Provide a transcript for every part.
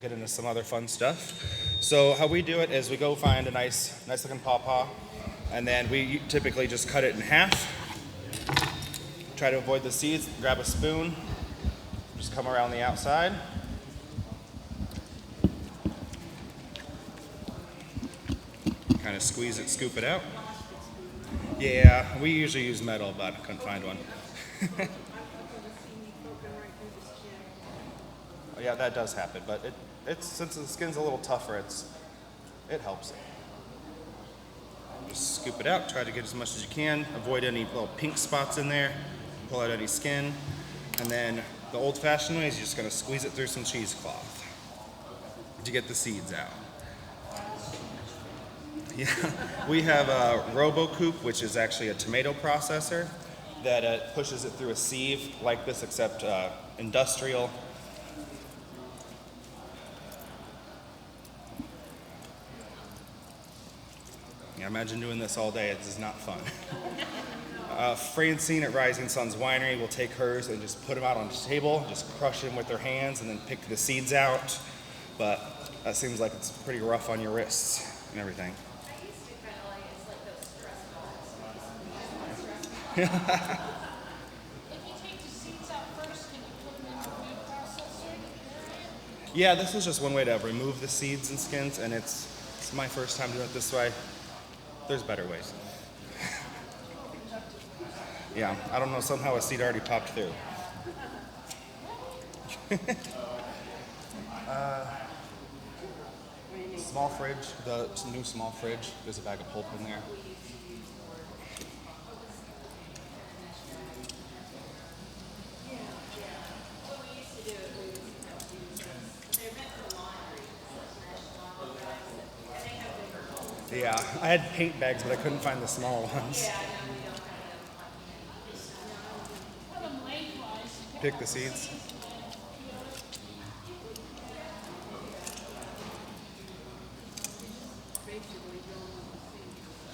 get into some other fun stuff. So how we do it is we go find a nice looking pawpaw, and then we typically just cut it in half. Try to avoid the seeds. Grab a spoon. Just come around the outside. Kind of squeeze it, scoop it out. Yeah, we usually use metal, but I couldn't find one. Yeah, that does happen, but it's since the skin's a little tougher, it helps it. Just scoop it out. Try to get as much as you can. Avoid any little pink spots in there. Pull out any skin, and then the old-fashioned way is you're just going to squeeze it through some cheesecloth to get the seeds out. Yeah, we have a RoboCoop, which is actually a tomato processor that pushes it through a sieve like this, except industrial. Yeah, imagine doing this all day. It is not fun. Francine at Rising Sun's Winery will take hers and just put them out on the table, just crush them with their hands, and then pick the seeds out. But that seems like it's pretty rough on your wrists and everything. If you take the seeds out first, can you put them in the food processor? Yeah, this is just one way to remove the seeds and skins, and it's my first time doing it this way. There's better ways. Yeah, I don't know, somehow a seed already popped through. Small fridge, the new small fridge, there's a bag of pulp in there. Yeah, I had paint bags, but I couldn't find the small ones. Pick the seeds.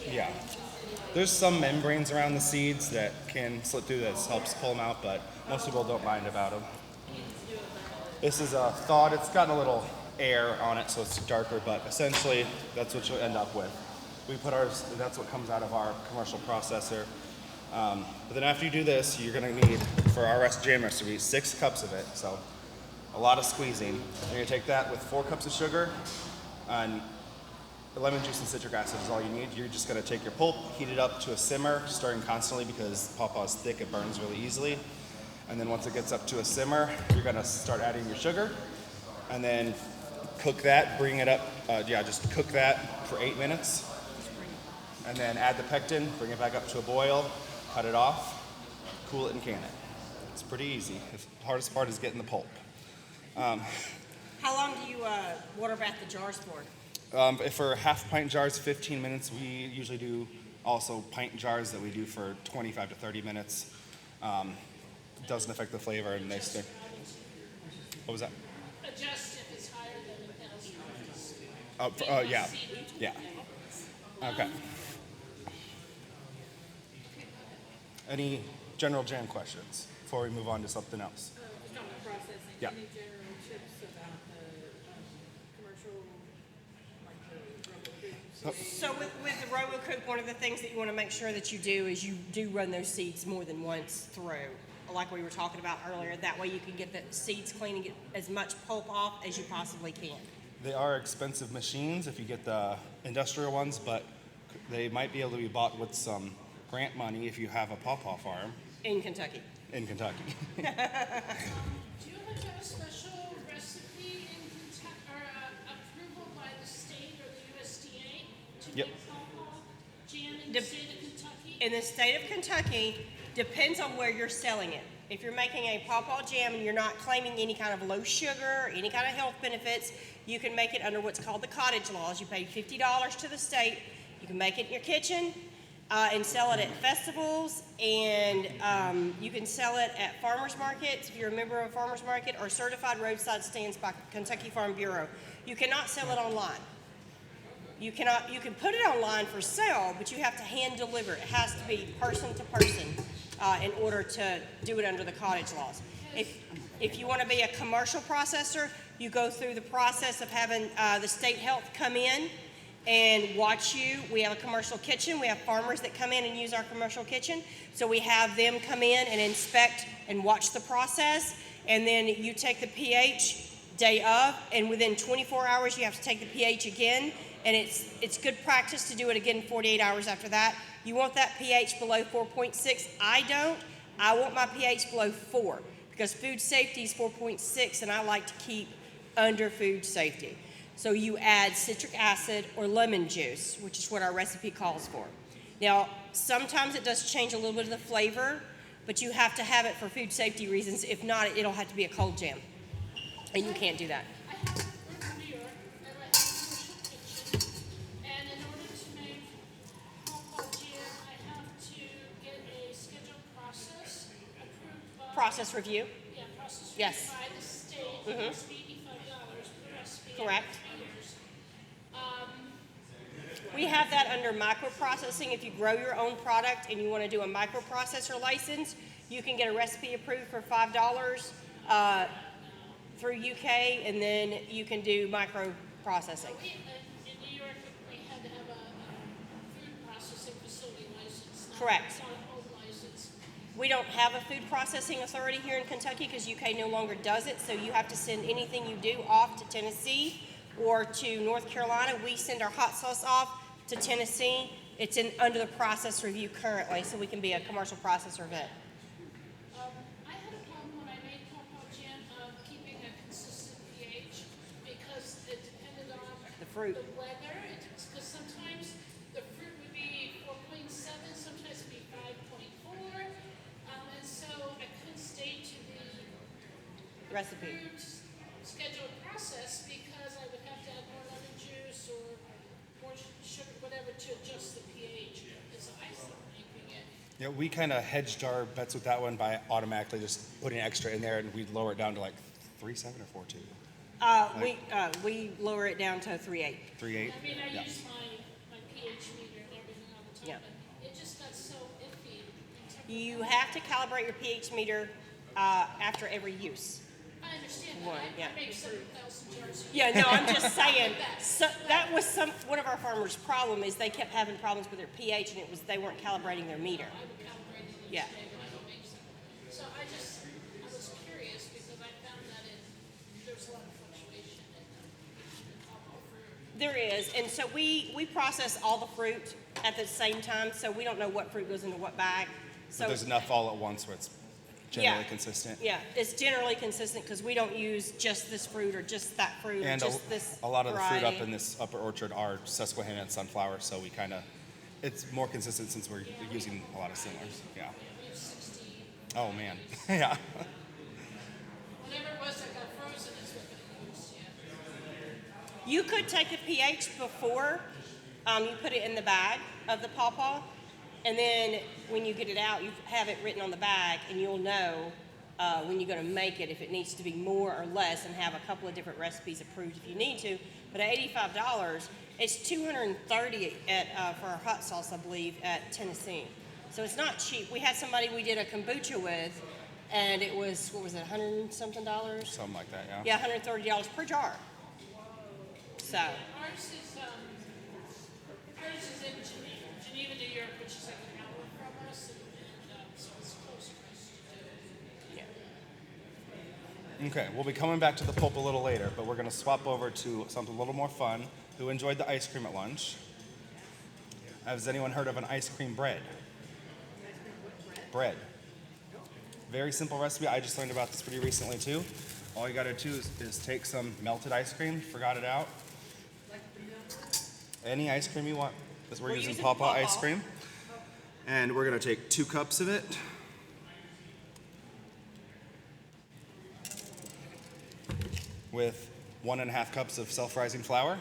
Yeah. There's some membranes around the seeds that can slip through that helps pull them out, but most people don't mind about them. This is a thawed, it's got a little air on it, so it's darker, but essentially that's what you'll end up with. We put ours, that's what comes out of our commercial processor. But then after you do this, you're gonna need, for our jam recipe, 6 cups of it, so a lot of squeezing. You're gonna take that with 4 cups of sugar, and lemon juice and citric acid is all you need. You're just gonna take your pulp, heat it up to a simmer, stirring constantly because pawpaw is thick, it burns really easily. And then once it gets up to a simmer, you're gonna start adding your sugar, and then cook that, bring it up, just cook that for 8 minutes. And then add the pectin, bring it back up to a boil, cut it off, cool it and can it. It's pretty easy. The hardest part is getting the pulp. How long do you water bath the jars for? If for half pint jars, 15 minutes. We usually do also pint jars that we do for 25 to 30 minutes. It doesn't affect the flavor and they stick. What was that? Adjust if it's higher than 1,000. Yeah. Okay. Any general jam questions before we move on to something else? Just on the processing, Yeah. any general tips about the commercial, like the rubber foods? So with the RoboCoop, one of the things that you want to make sure that you do is you do run those seeds more than once through, like we were talking about earlier. That way you can get the seeds clean and get as much pulp off as you possibly can. They are expensive machines if you get the industrial ones, but they might be able to be bought with some grant money if you have a pawpaw farm In Kentucky. in Kentucky. Do you have a special recipe in Kentucky, or approval by the state or the USDA to Yep. make pawpaw jam in the state of Kentucky? In the state of Kentucky, depends on where you're selling it. If you're making a pawpaw jam and you're not claiming any kind of low sugar or any kind of health benefits, you can make it under what's called the cottage laws. You pay $50 to the state. You can make it in your kitchen and sell it at festivals, and you can sell it at farmers markets if you're a member of a farmers market, or certified roadside stands by Kentucky Farm Bureau. You cannot sell it online. You can put it online for sale, but you have to hand deliver it. It has to be person to person in order to do it under the cottage laws. If you want to be a commercial processor, You go through the process of having the state health come in and watch you. We have a commercial kitchen. We have farmers that come in and use our commercial kitchen. So we have them come in and inspect and watch the process. And then you take the pH day of, and within 24 hours you have to take the pH again. And it's good practice to do it again 48 hours after that. You want that pH below 4.6. I don't. I want my pH below 4 because food safety is 4.6, and I like to keep under food safety. So you add citric acid or lemon juice, which is what our recipe calls for. Now, sometimes it does change a little bit of the flavor, but you have to have it for food safety reasons. If not, it'll have to be a cold jam, and you can't do that. I have in New York, and I have a commercial kitchen, and in order to make pawpaw jam, I have to get a scheduled process approved by. Process review. Yeah, process Yes. reviewed by the state. It must be $85 per recipe. Correct. every 2 years. We have that under microprocessing. If you grow your own product and you want to do a microprocessor license, you can get a recipe approved for $5 through UK, and then you can do microprocessing. In New York, we had to have a food processing facility license. Correct. It's not a home license. We don't have a food processing authority here in Kentucky because UK no longer does it, so you have to send anything you do off to Tennessee or to North Carolina. We send our hot sauce off to Tennessee. It's under the process review currently, so we can be a commercial processor vet. I had a problem when I made pawpaw jam of keeping a consistent pH because it depended on The fruit. the weather. Because sometimes the fruit would be 4.7, sometimes it'd be 5.4, and so I couldn't stay to the Recipe. fruit scheduled process because I would have to add more lemon juice or more sugar, whatever, to adjust the pH. And so I stopped making it. Yeah, we kind of hedged our bets with that one by automatically just putting extra in there, and we'd lower it down to like 3.7 or 4.2. We lower it down to 3.8. 3.8. I mean, I Yeah. use my pH meter and everything all the time, Yeah. but it just got so iffy. You have to calibrate your pH meter after every use. I understand One, that. yeah. I make 7,000 jars. Yeah, no, I'm just saying. So that was one of our farmers' problem is they kept having problems with their pH, and it was they weren't calibrating their meter. I would calibrate it each Yeah. day when I would make some. So I was curious because I found that there was a lot of fluctuation in pawpaw fruit. There is, and so we process all the fruit at the same time, so we don't know what fruit goes into what bag. But So there's enough all at once where it's generally consistent. yeah, it's generally consistent because we don't use just this fruit or just that fruit And or just this a lot of the fruit up variety. in this upper orchard are Susquehanna and sunflower, so we kind of, it's more consistent since we're using a lot of similars. Yeah. We have 60. Oh man. Yeah. Whatever it was that got frozen is what I used, yeah. You could take the pH before you put it in the bag of the pawpaw, and then when you get it out, you have it written on the bag, and you'll know when you're going to make it if it needs to be more or less, and have a couple of different recipes approved if you need to. But at $85, it's $230 for our hot sauce, I believe, at Tennessee. So it's not cheap. We had somebody we did a kombucha with, and it was, what was it, $100 and something? Something like that, yeah. Yeah, $130 per jar. So. Ours is in Geneva, New York, which is like an hour from us, and so it's close to us to do. Yeah. Okay, we'll be coming back to the pulp a little later, but we're going to swap over to something a little more fun. Who enjoyed the ice cream at lunch? Has anyone heard of an ice cream bread? Bread. Very simple recipe. I just learned about this pretty recently too. All you got to do is take some melted ice cream, forgot it out. Any ice cream you want. Because we're using Pawpaw ice cream. And we're going to take 2 cups of it. With 1.5 cups of self-rising flour.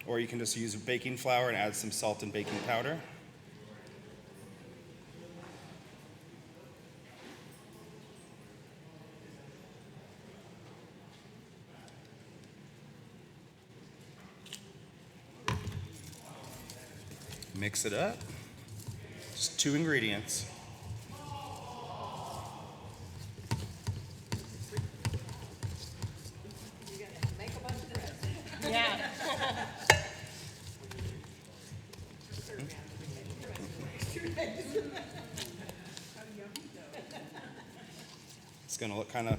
Or you can just use baking flour and add some salt and baking powder. Mix it up. Just 2 ingredients. gonna look kind of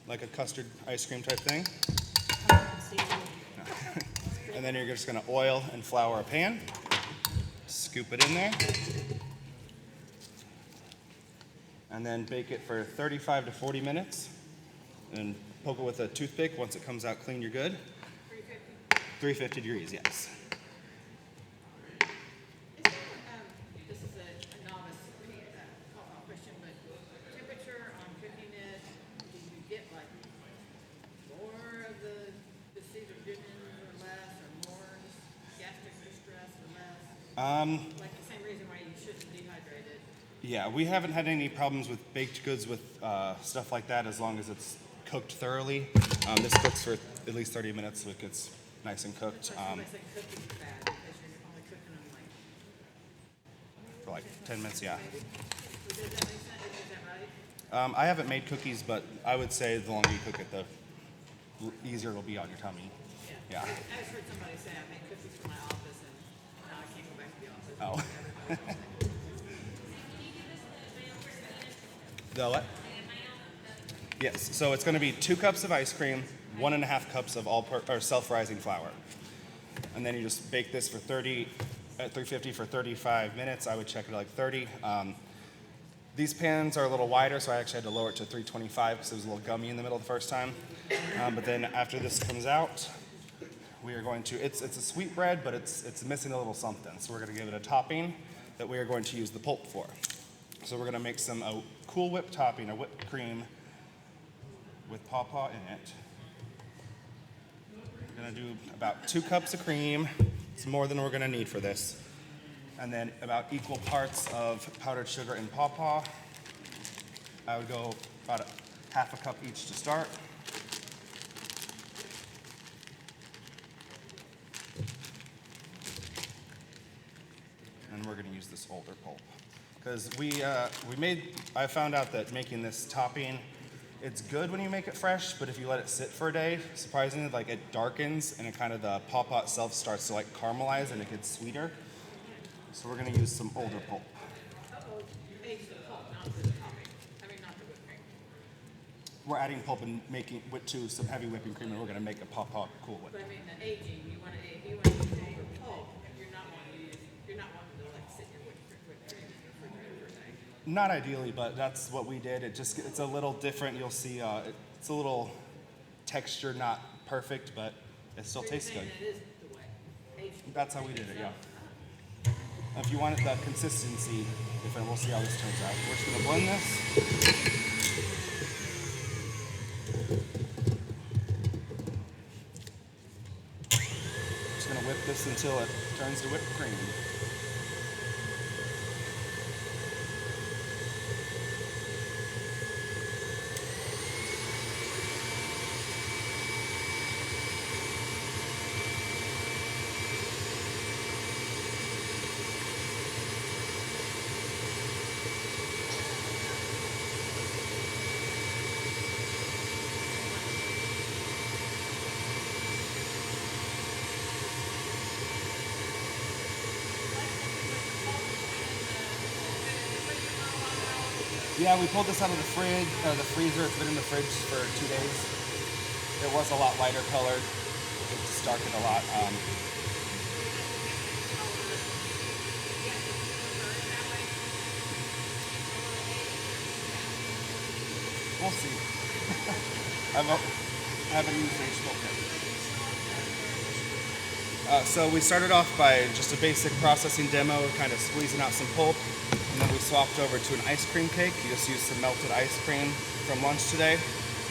like a custard ice cream type thing. And then you're just gonna oil and flour a pan. Scoop it in there. And then bake it for 35 to 40 minutes. And poke it with a toothpick. Once it comes out clean, you're good. 350 degrees, yes. This is a novice question, but temperature on cooking it, do you get like more of the seeds are driven or less, or more gastric distress or less? Like the same reason why you shouldn't dehydrate it. Yeah, we haven't had any problems with baked goods with stuff like that as long as it's cooked thoroughly. This cooks for at least 30 minutes, so it gets nice and cooked. Somebody said cooking is bad because you're only cooking them like. For like 10 minutes, yeah. Does that make sense? Is that right? I haven't made cookies, but I would say the longer you cook it, the easier it'll be on your tummy. Yeah. I just heard somebody say I make cookies for my office and now I can't go back to the office. Oh. Everybody else like, The what? Yes, so it's going to be 2 cups of ice cream, 1.5 cups of self-rising flour. And then you just bake this for 350 for 35 minutes. I would check it at like 30. These pans are a little wider, so I actually had to lower it to 325 because it was a little gummy in the middle the first time. But then after this comes out, we are going to, it's a sweet bread, but it's missing a little something. So we're going to give it a topping that we are going to use the pulp for. So we're going to make a Cool Whip topping, a whipped cream with Pawpaw in it. We're going to do about 2 cups of cream. It's more than we're going to need for this. And then about equal parts of powdered sugar and Pawpaw. I would go about 1/2 cup each to start. And we're going to use this older pulp. Because I found out that making this topping, it's good when you make it fresh, but if you let it sit for a day, surprisingly, like it darkens and it kind of the pawpaw itself starts to like caramelize and it gets sweeter. So we're going to use some older pulp. you age the pulp, not the topping. I mean, not the whipped cream. We're adding pulp and making it to some heavy whipping cream, and we're going to make a Pawpaw Cool Whip. But I mean, the aging, if you want to use older pulp, you're not wanting to like sit your whipped cream in the refrigerator for a day. Not ideally, but that's what we did. It's a little different. You'll see it's a little texture not perfect, but it still tastes good. It is the way. Aged. That's how we did it, yeah. If you want the consistency different, we'll see how this turns out. We're just going to blend this. Just going to whip this until it turns to whipped cream. Yeah, we pulled this out of the freezer. It's been in the fridge for 2 days. It was a lot lighter colored. It just darkened a lot. We'll see. I haven't used aged pulp yet. So we started off by just a basic processing demo, kind of squeezing out some pulp. And then we swapped over to an ice cream cake. You just used some melted ice cream from lunch today.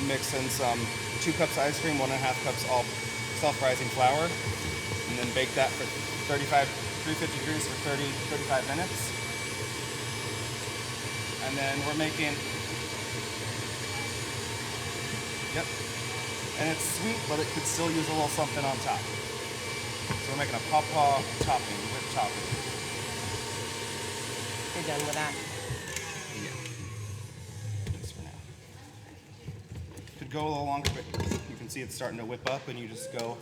Mix in some 2 cups of ice cream, 1.5 cups all self-rising flour. And then bake that for 350 degrees for 35 minutes. And then we're making, yep. And it's sweet, but it could still use a little something on top. So we're making a Pawpaw topping, whipped topping. You're done with that? Yeah. Just for now. Could go a little longer, but you can see it's starting to whip up, and you just go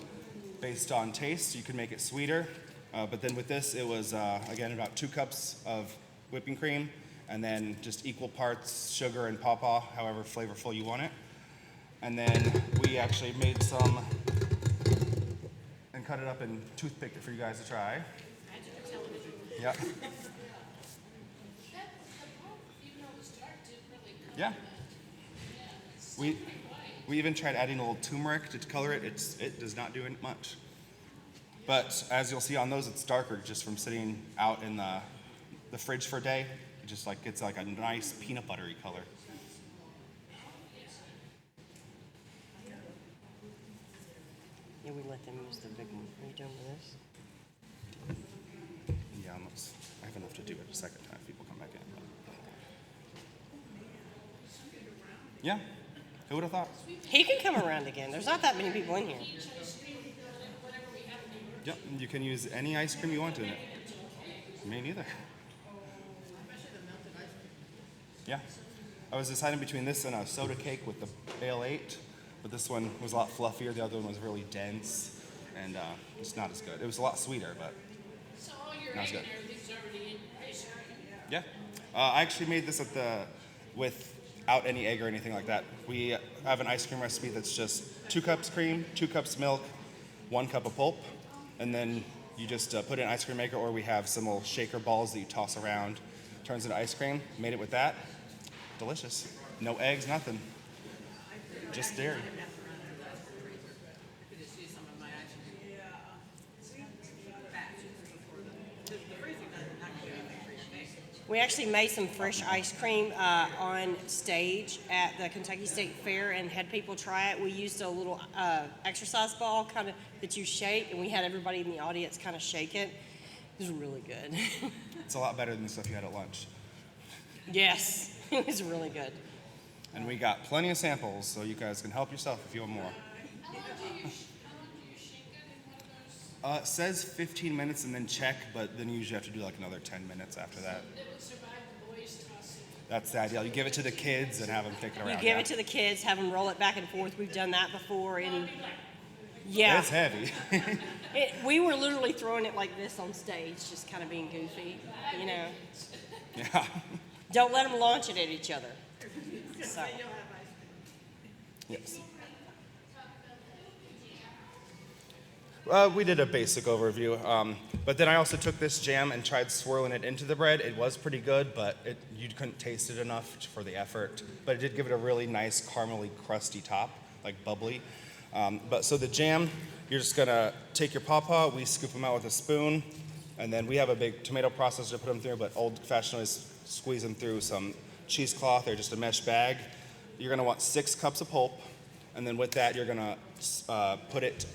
based on taste. You can make it sweeter, but then with this, it was, again, about 2 cups of whipping cream, and then just equal parts sugar and pawpaw, however flavorful you want it. And then we actually made some and cut it up and toothpicked it for you guys to try. Yep. That, the pulp, even though it was dark, did really come Yeah. out. Yeah, it's still We pretty white. we even tried adding a little turmeric to color it. It does not do much. But as you'll see on those, it's darker just from sitting out in the fridge for a day. It just like gets like a nice peanut buttery color. Yeah, we let them use the big one. Are you done with this? Yeah, I have enough to do it a second time if people come back in. Yeah, who would have thought? He can come around again. There's not that many people in here. Yep, you can use any ice cream you want in it. Me neither. Yeah, I was deciding between this and a soda cake with the Bale 8, but this one was a lot fluffier. The other one was really dense and just not as good. It was a lot sweeter, but So all your That's egg and good. everything's already in your ice cream. yeah. I actually made this without any egg or anything like that. We have an ice cream recipe that's just 2 cups cream, 2 cups milk, 1 cup of pulp, and then you just put it in an ice cream maker, or we have some little shaker balls that you toss around, turns into ice cream. Made it with that. Delicious. No eggs, nothing. Just dairy. Could just use some of my ice cream. Batch before the freezing doesn't not do anything for your face. We actually made some fresh ice cream on stage at the Kentucky State Fair and had people try it. We used a little exercise ball kind of that you shake, and we had everybody in the audience kind of shake it. It was really good. It's a lot better than the stuff you had at lunch. Yes, it was really good. And we got plenty of samples, so you guys can help yourself if you want more. How long do you shake it in one of those? It says 15 minutes and then check, but then you usually have to do like another 10 minutes after that. It would survive the boys tossing. That's the ideal. You give it to the kids and have them kick it around. You give it to the kids, have them roll it back and forth. We've done that before, and Yeah. yeah, It's heavy. we were literally throwing it like this on stage, just kind of being goofy, you know. Yeah. Don't let them launch it at each other. So. Yes. We did a basic overview, but then I also took this jam and tried swirling it into the bread. It was pretty good, but you couldn't taste it enough for the effort. But it did give it a really nice caramely, crusty top, like bubbly. So the jam, you're just gonna take your pawpaw. We scoop them out with a spoon, and then we have a big tomato processor to put them through. But old-fashioned is squeeze them through some cheesecloth or just a mesh bag. You're gonna want 6 cups of pulp, and then with that, you're gonna put it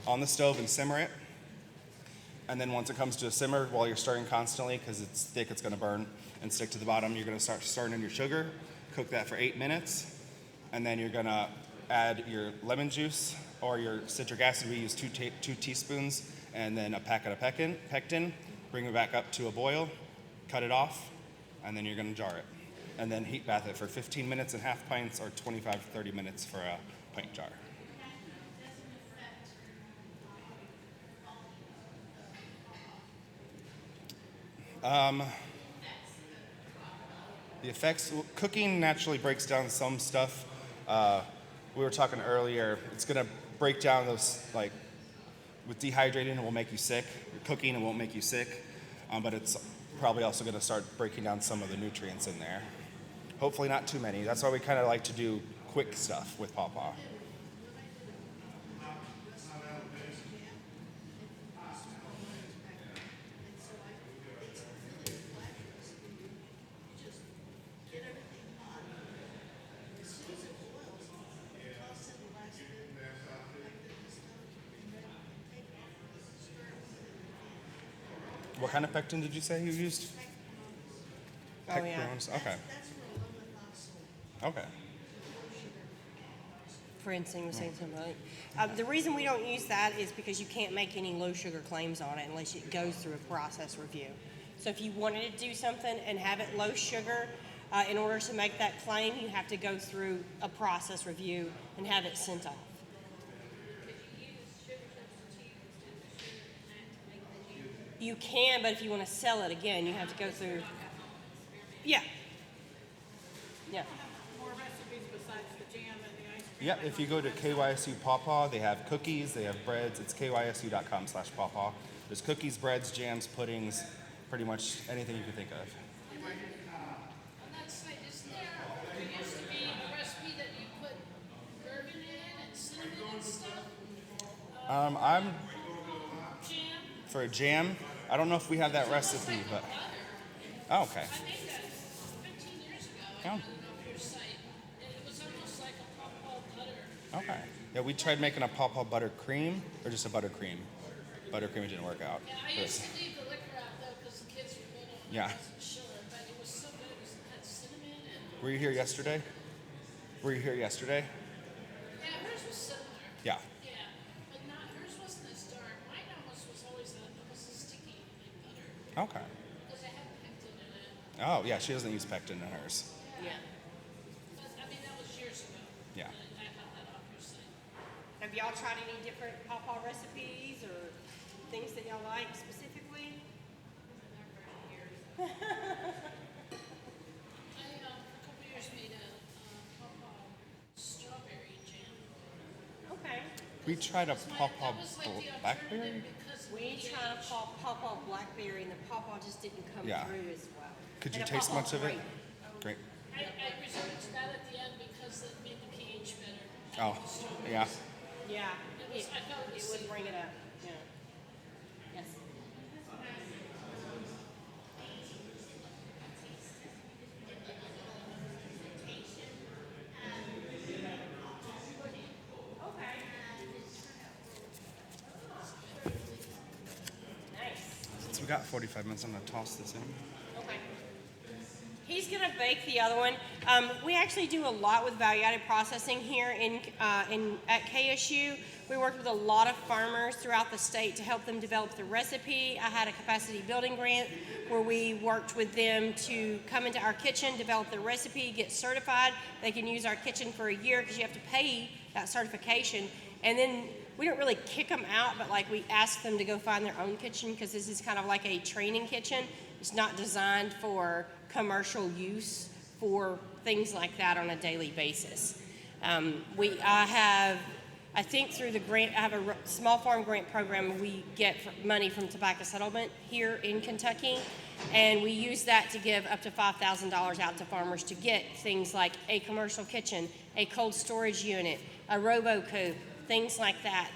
on the stove and simmer it. And then once it comes to a simmer, while you're stirring constantly, because it's thick, it's gonna burn and stick to the bottom, you're gonna start stirring in your sugar, cook that for 8 minutes, and then you're gonna add your lemon juice or your citric acid. We use 2 teaspoons, and then a packet of pectin, bring it back up to a boil, cut it off, and then you're gonna jar it. And then heat bath it for 15 minutes in half pints or 25 to 30 minutes for a pint jar. The effects, cooking naturally breaks down some stuff. We were talking earlier, it's gonna break down those, like, with dehydrating, it will make you sick. Cooking, it won't make you sick, but it's probably also gonna start breaking down some of the nutrients in there. Hopefully not too many. That's why we kind of like to do quick stuff with Pawpaw. What kind of pectin did you say you used? Oh, yeah. Pectins? Okay. Okay. Francine was saying something about it. The reason we don't use that is because you can't make any low sugar claims on it unless it goes through a process review. So if you wanted to do something and have it low sugar, in order to make that claim, you have to go through a process review and have it sent off. You can, but if you want to sell it again, you have to go through. Yeah, Yeah. More recipes besides the jam and the ice cream? Yep, if you go to KYSU Pawpaw, they have cookies, they have breads. It's kysu.com/pawpaw. There's cookies, breads, jams, puddings, pretty much anything you can think of. On that site, isn't there used to be a recipe that you put bourbon in and cinnamon and stuff? I'm Jam? for a jam. I don't know if we have that recipe, but oh, okay. I made that 15 years ago. I Yeah. put it off your site. And it was almost like a pawpaw butter. Okay. Yeah, we tried making a pawpaw buttercream or just a buttercream. Buttercream didn't work out. Yeah, I used to leave the liquor out though because the kids were little and Yeah. I wasn't sure, but it was so good. It had cinnamon and Were you here yesterday? Were you here yesterday? yeah, hers was similar. Yeah. Yeah, but not hers wasn't as dark. Mine almost was always almost as sticky like butter Okay. because I had pectin in it. Oh, yeah, she doesn't use pectin in hers. Yeah. But I mean that was years ago. Yeah. I got that off your site. Have y'all tried any different pawpaw recipes or things that y'all like specifically? I for a couple years made a pawpaw strawberry jam. Okay. We tried a pawpaw That was like the blackberry. alternative because of We the tried a age. pawpaw blackberry and the pawpaw just didn't come Yeah. through as well. Could you And the taste pawpaw's much of it? great. Great. I resorted to that at the end because it made the pH better. Oh, yeah. Yeah. I felt It would bring it up. Yeah. Yes. Nice. Since we got 45 minutes, I'm gonna toss this in. Okay. He's gonna bake the other one. We actually do a lot with value-added processing here at KSU. We worked with a lot of farmers throughout the state to help them develop the recipe. I had a capacity building grant where we worked with them to come into our kitchen, develop the recipe, get certified. They can use our kitchen for a year because you have to pay that certification. And then we don't really kick them out, but like we ask them to go find their own kitchen because this is kind of like a training kitchen. It's not designed for commercial use for things like that on a daily basis. I think through the grant, I have a small farm grant program we get money from tobacco settlement here in Kentucky, and we use that to give up to $5,000 out to farmers to get things like a commercial kitchen, a cold storage unit, a robo-coop, things like that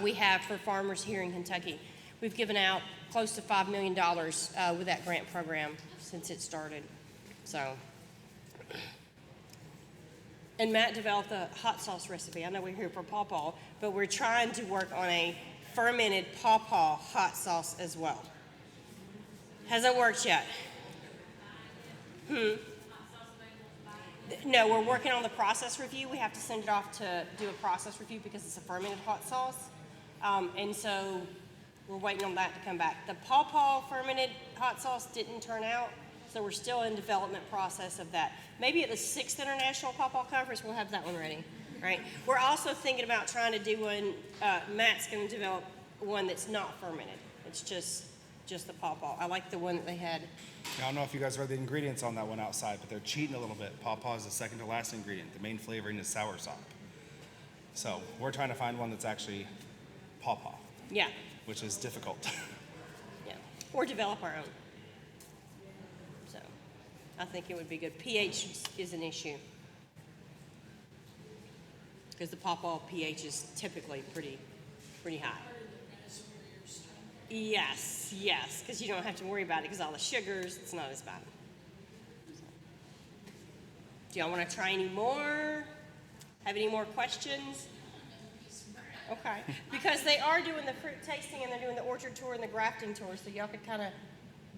we have for farmers here in Kentucky. We've given out close to $5 million with that grant program since it started. So, and Matt developed a hot sauce recipe. I know we're here for Pawpaw, but we're trying to work on a fermented Pawpaw hot sauce as well. Hasn't worked yet. No, we're working on the process review. We have to send it off to do a process review because it's a fermented hot sauce. And so we're waiting on that to come back. The Pawpaw fermented hot sauce didn't turn out, so we're still in development process of that. Maybe at the 6th International Pawpaw Conference, we'll have that one ready, right? We're also thinking about trying to do one, Matt's gonna develop one that's not fermented. It's just the Pawpaw. I like the one that they had. I don't know if you guys read the ingredients on that one outside, but they're cheating a little bit. Pawpaw is the second to last ingredient. The main flavoring is soursop. So we're trying to find one that's actually pawpaw, Yeah, which is difficult. yeah. Or develop our own. So I think it would be good. pH is an issue. Because the Pawpaw pH is typically pretty high. Yes, because you don't have to worry about it because all the sugars, it's not as bad. Do y'all want to try any more? Have any more questions? Okay, because they are doing the fruit tasting and they're doing the orchard tour and the grafting tour, so y'all could kind of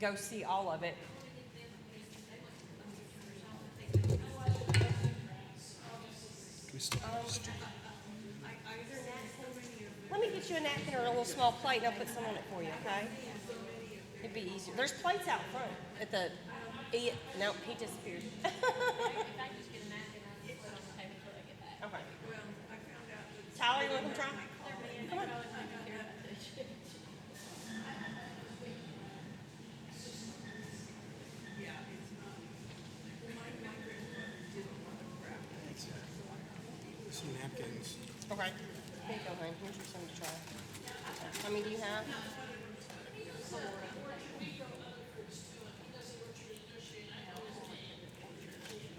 go see all of it. We still Let me get you a napkin or a little small plate and I'll put some on it for you, okay? It'd be easier. There's plates out front at the, no, he disappeared. Okay. Tyler, you want to try? Come on. tins. Okay. Here you go, honey. Here's your some to try. How many do you have?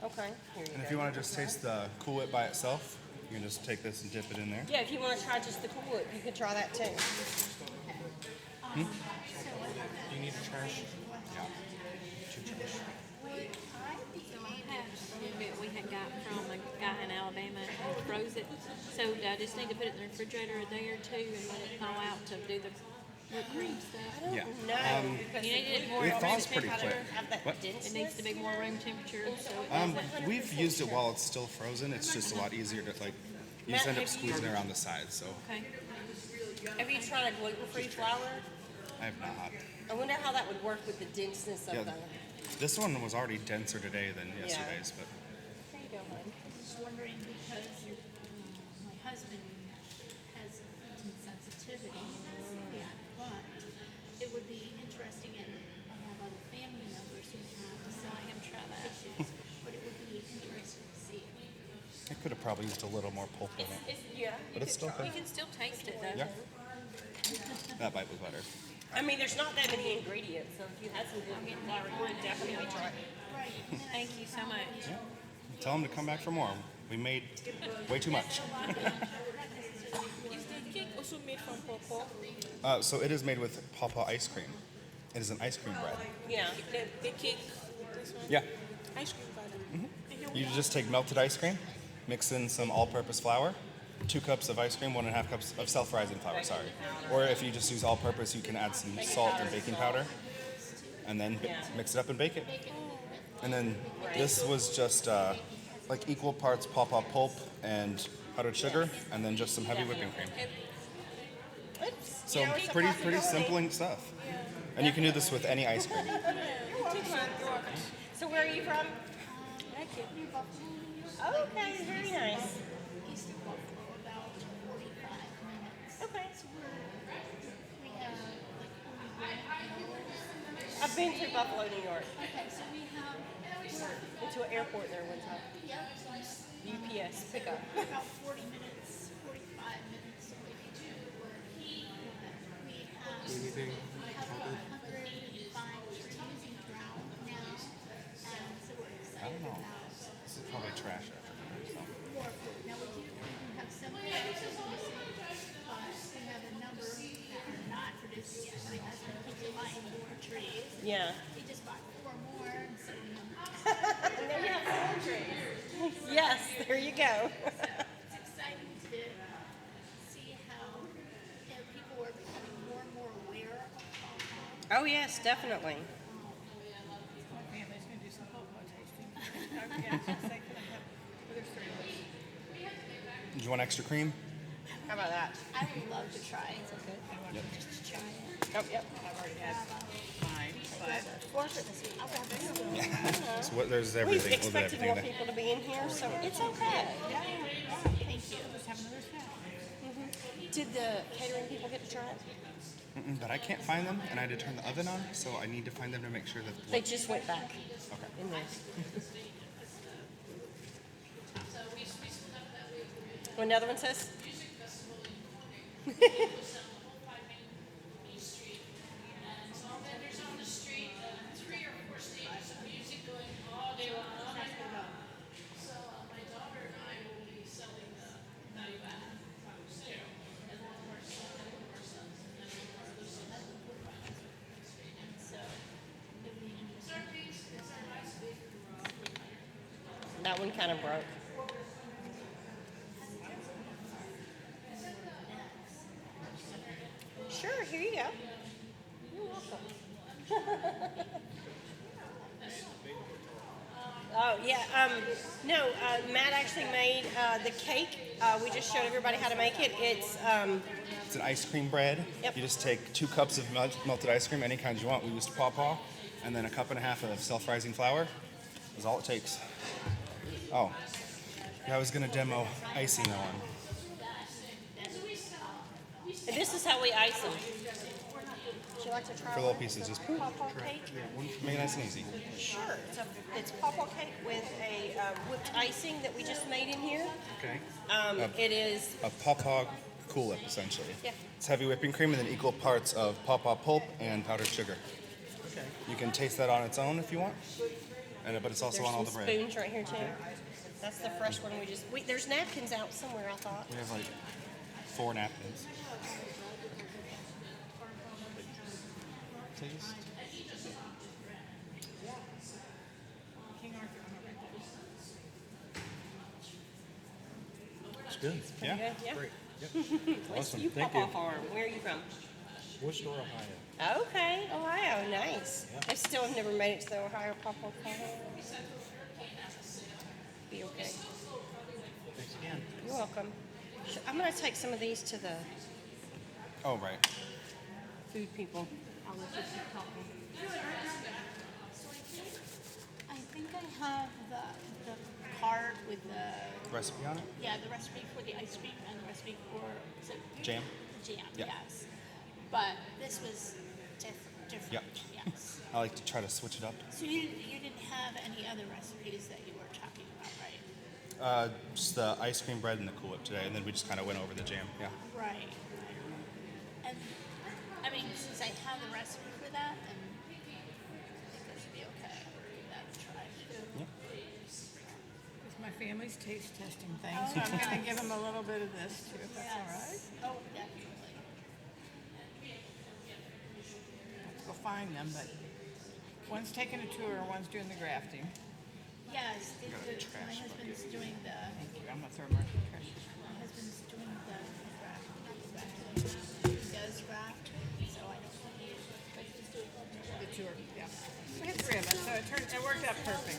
Okay. Here you And go. if you want to just taste the Cool Whip by itself, you can just take this and dip it in there. Yeah, if you want to try just the Cool Whip, you could try that too. Do you need a trash? Yeah. Two trash. So I have a little bit we had got from a guy in Alabama and froze it. So I just need to put it in the refrigerator a day or two and let it thaw out to do the whipped cream stuff. Yeah. No, because You need it more It room thaws pretty temperature. quick. have that What? denseness. It needs to be more room temperature so it doesn't. We've used it while it's still frozen. It's just a lot easier to like. You just end up squeezing it around the sides. So Okay. Have you tried a gluten-free flour? I have not. I wonder how that would work with the denseness of Yeah. the. This one was already denser today than yesterday's, but There you go, hon. Just wondering because my husband has gluten sensitivity, yeah, but it would be interesting, and I have other family members who have, so I am try that. But it would be interesting to see. I could have probably used a little more pulp in it. Yeah. But it's still You good. can still taste it though. Yeah. That bite was better. I mean, there's not that many ingredients, so if you had some gluten flour, you would definitely try it. Thank you so much. Tell them to come back for more. We made way too much. Is the cake also made from pawpaw? So it is made with Pawpaw ice cream. It is an ice cream bread. Yeah. The cake, this one? Yeah. Ice cream butter. You just take melted ice cream, mix in some all-purpose flour, 2 cups of ice cream, 1.5 cups of self-rising flour, sorry. Or if you just use all-purpose, you can add some salt and baking powder, and then mix it up and bake it. And then this was just like equal parts Pawpaw pulp and powdered sugar, and then just some heavy whipping cream. So pretty simple stuff. And you can do this with any ice cream. So where are you from? Oh, okay, very nice. East of Buffalo, about 45 minutes. Okay. So we have, I've been through Buffalo, New York. okay, so we have, Went to an airport there one time. UPS pickup. about 40 minutes, 45 minutes away from where we have. Anything? We have 105 trees in ground now, and so we're I excited don't know. about This is probably trash after dinner, so. more food. Now, we have some places missing, but we have a number that are not producing yet. My husband keeps buying more trees. Yeah. He just bought 4 more, and so we have. And then you have palm trees. Yes, there you go. It's exciting to see how people are becoming more and more aware of pawpaw. Oh, yes, definitely. My family's gonna do some pawpaw tasting. Yeah, say, can I have, there's 3 of us. Do you want extra cream? How about that? I would love to try it. Okay. Just to try it. Oh, yep. I've already had mine, but So there's We everything, a little bit of expected everything more there. people to be in here, so it's okay. Thank you. just have another snack. Did the catering people get to try it? But I can't find them, and I had to turn the oven on, so I need to find them to make sure that. They just went back Okay. in there. Another one says? That one kind of broke. Sure, here you go. You're welcome. Oh, yeah. Matt actually made the cake. We just showed everybody how to make it. It's It's an ice cream bread. Yep. You just take 2 cups of melted ice cream, any kind you want. We used Pawpaw, and then a cup and a half of self-rising flour. Is all it takes. Oh, yeah, I was gonna demo icing on. And this is how we ice them. Would you like to try For little one? pieces, just Pawpaw cake? make it nice and easy. Sure. It's pawpaw cake with a whipped icing that we just made in here. Okay. It is, A pawpaw cool-whip, essentially. Yeah. It's heavy whipping cream and then equal parts of pawpaw pulp and powdered sugar. Okay. You can taste that on its own if you want, but it's also there's on all some the bread. spoons right here too. That's the fresh one there's napkins out somewhere, I thought. We have like 4 napkins. Taste. King Arthur, I'm gonna write that. It's good. Yeah. Good, yeah. Great. Yep. Awesome. You Thank Pawpaw you. Farm. Where are you from? Worcester, Ohio. Okay, Ohio, nice. Yeah. I still have never made it to the Ohio Pawpaw Farm. Be okay. Thanks again. You're welcome. I'm gonna take some of these to the Oh, right. food people. I'll let you keep talking. I think I have the card with the, Recipe on it? yeah, the recipe for the ice cream and the recipe for, is it Jam? jam, Yep. yes. But this was different, Yep. yes. I like to try to switch it up. So you didn't have any other recipes that you were talking about, right? Just the ice cream bread and the Cool Whip today, and then we just kind of went over the jam. Yeah. Right. And, I mean, since I have the recipe for that, then I think that should be okay. Give that a try too. It's my family's taste testing thing, Oh, so I'm gonna nice. give them a little bit of this too, if that's all right. Yes. Oh, definitely. Go find them, but one's taking a tour, one's doing the grafting. Yes, my husband's doing the, Thank you, I'm gonna throw them right in the trash. my husband's doing the graft. He does graft, so I don't need, but he's doing The tour, yeah. We had 3 of us, so it worked out perfect.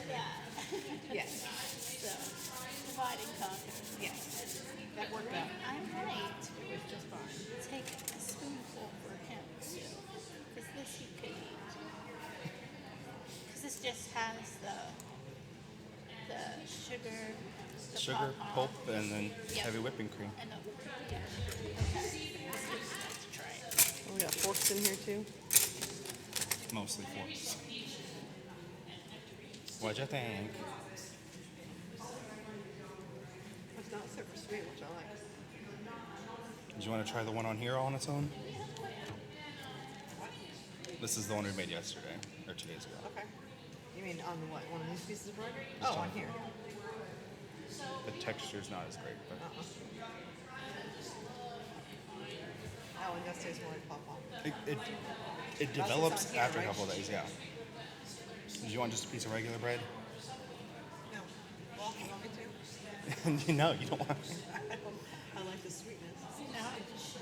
Yes, so divide and conquer. yes, that worked out. I might It was just fine. take a spoonful for him too, because this he could eat. Because this just has the sugar, the Sugar, pawpaw, pulp, and then Yep. heavy whipping cream. and the, yeah. Okay, let's try it. We got forks in here too. Mostly forks. What'd you think? It's not super sweet, which I like. Do you want to try the one on here on its own? This is the one we made yesterday, or 2 days ago. Okay. You mean on what? One of these pieces of bread? Just Oh, on on here. The texture's not as great, but That one does taste more like pawpaw. it develops on here, after a right? couple of days, yeah. Do you want just a piece of regular bread? No. Well, you want me to? No, you don't want. I like the sweetness. See, now I just